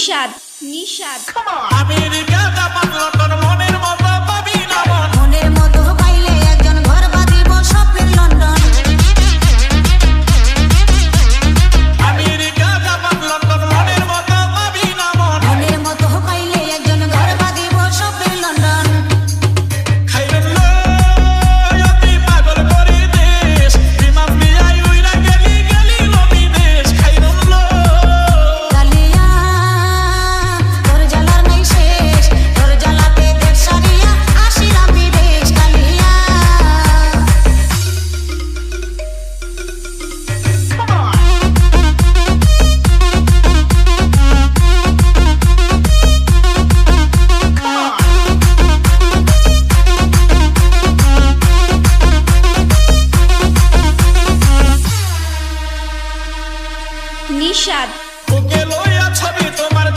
Nishad Nishad America Japan London মনের মতো পাবি না মন মনের মতো পাইলে একজন ঘর বাঁধিব স্বপ্নের লন্ডন। আমেরিকা জাপান লন্ডন মনের মতো পাবি না মন মনের মতো পাইলে একজন ঘর বাঁধিব স্বপ্নের লন্ডন। খাইলেন লতি পাগল করে দেশ বিমান দিয়া উইরা গেলি গেলি নবী দেশ খাইলেন কালিয়া তোর জ্বালার নাই শেষ, তোর জ্বালাতে দেশ সারিয়া আসিলাম বিদেশ। কালিয়া নিশাদ ওকে লইয়া ছবি তোমার